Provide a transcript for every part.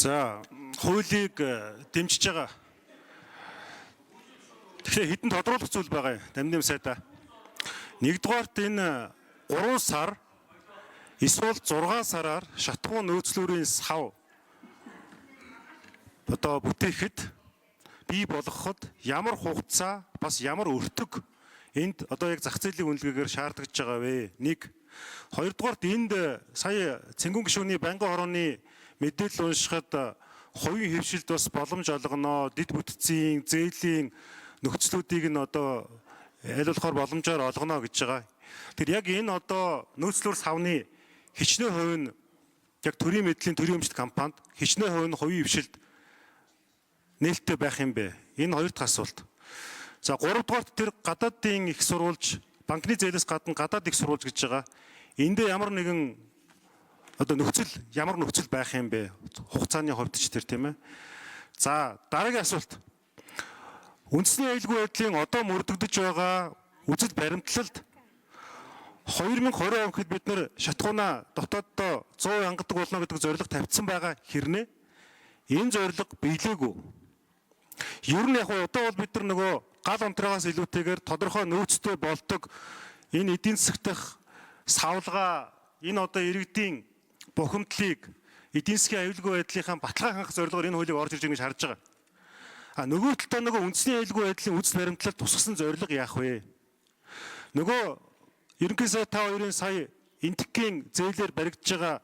За, хуулийг дэмжиж байгаа. Тэгэхээр хэдэн тодруулах зүйл байгаа юм. Дамжин сайдаа. Нэгдүгээрт энэ 3 сар эсвэл 6 сараар шатхуун нөөцлүүрийн сав одоо бүтээхэд бий болгоход ямар хугацаа бас ямар өртөг энд одоо яг зах зээлийн үнэлгээгээр шаардлагаж байгаа вэ? Нэг. Хоёрдугаарт энд сая Цэнгүүн гишүүний байнгын хорооны мэдээлэл уншихад хувийн хөвшилд бас боломж олгоно, дэд бүтцийн, зээлийн нөхцлүүдийг нь одоо аль болохоор боломжоор олгоно гэж байгаа. Тэр яг энэ одоо нөөцлөр савны хичнээн хувь нь яг төрийн мэдлийн төрийн өмчт компанид хичнээн хувь нь хувийн хөвшилд нээлттэй байх юм бэ? Энэ хоёр дахь асуулт. За гуравдугаарт тэр гадаадын их сурвалж, банкны зээлээс гадна гадаад их сурвалж гэж байгаа. Эндээ ямар нэгэн одоо ямар нөхцөл байх юм бэ? Хугацааны хувьд ч тэр тийм ээ. За дараагийн асуулт. Үндэсний аюулгүй байдлын одоо мөрдөгдөж байгаа үзэл баримтлалд 2020 онд бид нэр шатхуунаа дотооддоо 100 хангадаг болно гэдэг зорилго тавьсан байгаа хэрнээ энэ зорилго биелээгүй. Ер нь яг одоо бол бид нар нөгөө гал онтроогоос илүүтэйгээр тодорхой нөөцтэй болдог энэ эдийн засгтах савлгаа энэ одоо иргэдийн бухимдлыг эдийн засгийн аюулгүй байдлынхаа баталгаа хангах зорилгоор энэ хуулийг орж ирж байгаа гэж харж байгаа. Нөгөө талдаа нөгөө үндэсний аюулгүй байдлын үзэл баримтлалд тусгасан зорилго яах вэ? Нөгөө ерөнхий сайд та хоёрын сая энтхийн зээлээр баригдаж байгаа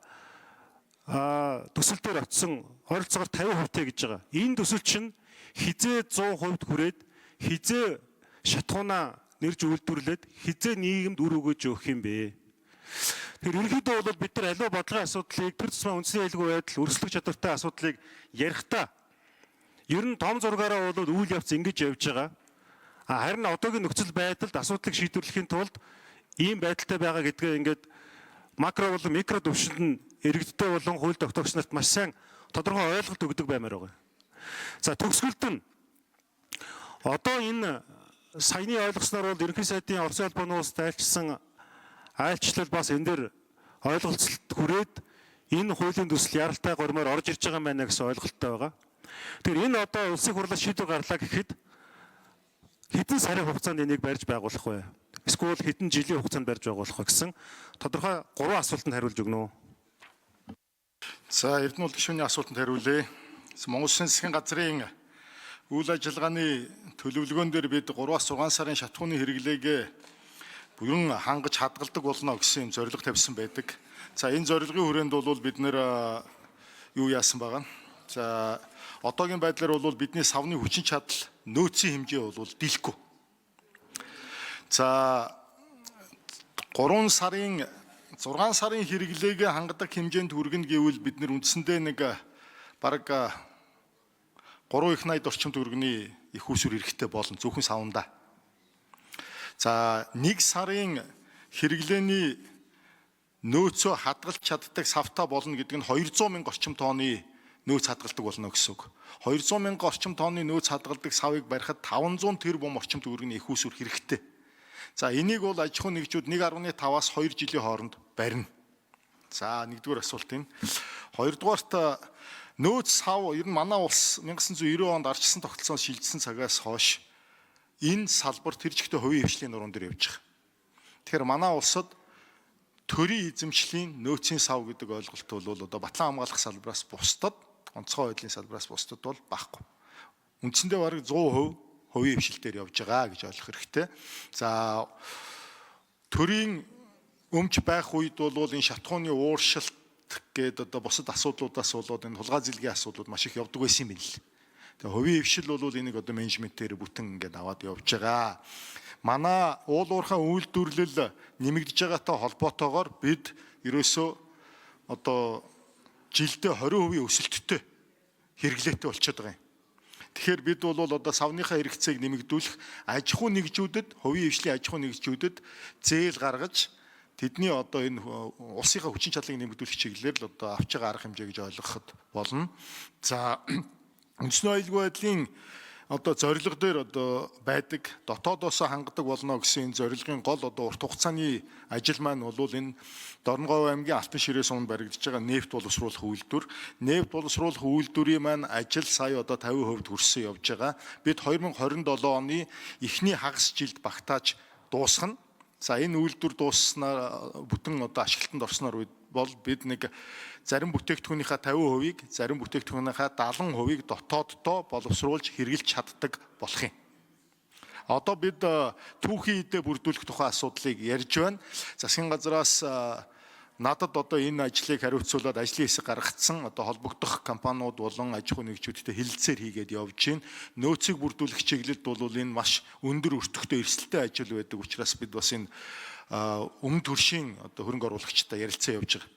төсөл дээр очсон ойролцоогоор 50% гэж байгаа. Энэ төсөл чинь хизээ 100% хүрээд хизээ шатхуунаа нэрж үйлдвэрлээд хизээ нийгэмд үр өгөөж өгөх юм бэ? Тэгэхээр ерөнхийдөө бол бид нар аливаа бодлогын асуудлыг тэр тусмаа үндэсний аюулгүй байдал өрсөлдөх чадвартай асуудлыг ярихдаа ер нь том зургаараа бол үйл явц ингэж явж байгаа. Харин одоогийн нөхцөл байдалд асуудлыг шийдвэрлэхийн тулд ийм байдалтай байгаа гэдгээ ингээд макро болон микро төвшөнд нь иргэдтэй болон хууль тогтоогч нарт маш сайн тодорхой ойлголт өгдөг баймаар байгаа. За төгсгөлд нь одоо энэ саяны ойлгосноор бол ерөнхий сайдын Орос улбаны улсад айлчсан айлчлал бас энэ дэр ойлголцолд хүрээд энэ хуулийн төсөл яралтай гормоор орж ирж байгаа юм байна гэсэн ойлголттой байгаа. Тэгэхээр энэ одоо улсын хурлаас шийдвэр гарлаа гэхэд хэдэн сарын хугацаанд энийг барьж байгуулах вэ? Эсвэл хэдэн жилийн хугацаанд барьж байгуулах вэ гэсэн тодорхой 3 асуултанд хариулж өгнө. За Эрдэнэ улс гишүүний асуултанд хариулъя. Монгол Улсын засгийн газрын үйл ажиллагааны төлөвлөгөөн дээр бид 3-6 сарын шатхууны хэрэглээг бүрэн хангаж хадгалдаг болно гэсэн зорилго тавьсан байдаг. За энэ зорилгын хүрээнд бол бид нэр юу яасан байгаа. За одоогийн байдлаар бол бидний савны хүчин чадал нөөцийн хэмжээ бол дийлэхгүй. За 6 сарын хэрэглээг хангадаг хэмжээнд хүргэнэ гэвэл бид нэр үндсэндээ нэг бараг 3 их 80 орчим төгрөгийн их усүр хэрэгтэй болно зөвхөн савндаа. За 1 сарын хэрэглээний нөөцөө хадгалж чаддаг савтаа болно гэдэг нь 200 мянган орчим тонны нөөц хадгалдаг болно гэсэн үг. 200 мянган орчим тонны нөөц хадгалдаг савыг барихад 500 тэрбум орчим төгрөгийн их усүр хэрэгтэй. За энийг бол аж ахуйн нэгжүүд 1.5-аас 2 жилийн хооронд барина. За нэгдүгээр асуулт энэ. Хоёрдугаарт нөөц сав ер нь манай улс 1990 онд ардчилсан тогтолцоос шилжсэн цагаас хойш энэ салбар тэр жигтэй хувийн хвшлийн нуруунд дээр явж байгаа. Тэгэхээр манай улсад төрийн эзэмшлийн нөөцийн сав гэдэг ойлголт бол одоо батлан хамгаалах салбараас бусдад онцгой байдлын салбараас бусдад бол багхгүй. Үндсэндээ бараг 100% хувийн хвшилтээр явж байгаа гэж ойлгох хэрэгтэй. За төрийн өмч байх үед бол энэ шатхууны ууршилт гээд одоо бусад асуудлуудаас болоод энэ хулгай зэлгийн асуудлууд маш их явдаг байсан юм байна. Тэгээ хувийн хвшил бол энийг одоо менежментээр бүтэн ингээд аваад явж байгаа. Манай уул уурхай үйлдвэрлэл нэмэгдэж байгаатай холбоотойгоор бид ерөөсөө одоо жилдээ 20% өсөлттэй хэрэглээтэй болчиход байгаа юм. Тэгэхээр бид бол одоо савныхаа хэрэгцээг нэмэгдүүлэх аж ахуй нэгжүүдэд, хувийн хвшлийн аж ахуй нэгжүүдэд зээл гаргаж тэдний одоо энэ улсынхаа хүчин чадлыг нэмэгдүүлэх чиглэлээр л одоо авч байгаа арга хэмжээ гэж ойлгоход болно. За үндэсний аюулгүй байдлын одоо зорилго дээр одоо байдаг дотоодоос хангадаг болно гэсэн энэ зорилгын гол одоо урт хугацааны ажил маань бол энэ Дорноговь аймгийн Алтан ширээ суманд баригдаж байгаа нефть боловсруулах үйлдвэр. Нефть боловсруулах үйлдвэрийн маань ажил сая одоо 50% хүрсэн явж байгаа. Бид 2027 оны эхний хагас жилд багтааж дуусгана. За энэ үйлдвэр дуусснаар бүтэн одоо ашиглалтанд орсноор бол бид нэг зарим бүтээгдэхүүнийхээ 50%-ийг, зарим бүтээгдэхүүнийхээ 70%-ийг дотооддоо боловсруулж хэрэгжилж чаддаг болох юм. Одоо бид түүхийн эдэ бүрдүүлэх тухай асуудлыг ярьж байна. Засгийн газраас надад одоо энэ ажлыг хариуцуулаад ажлын хэсэг гаргацсан одоо холбогдох компаниуд болон аж ахуй нэгжүүдтэй хэлэлцээр хийгээд явж байна. Нөөцийг бүрдүүлэх чиглэлд бол энэ маш өндөр өртөгтэй эрсдэлтэй ажил байдаг учраас бид бас энэ өмнө төршийн одоо хөрөнгө оруулагчтай ярилцсан явж байгаа.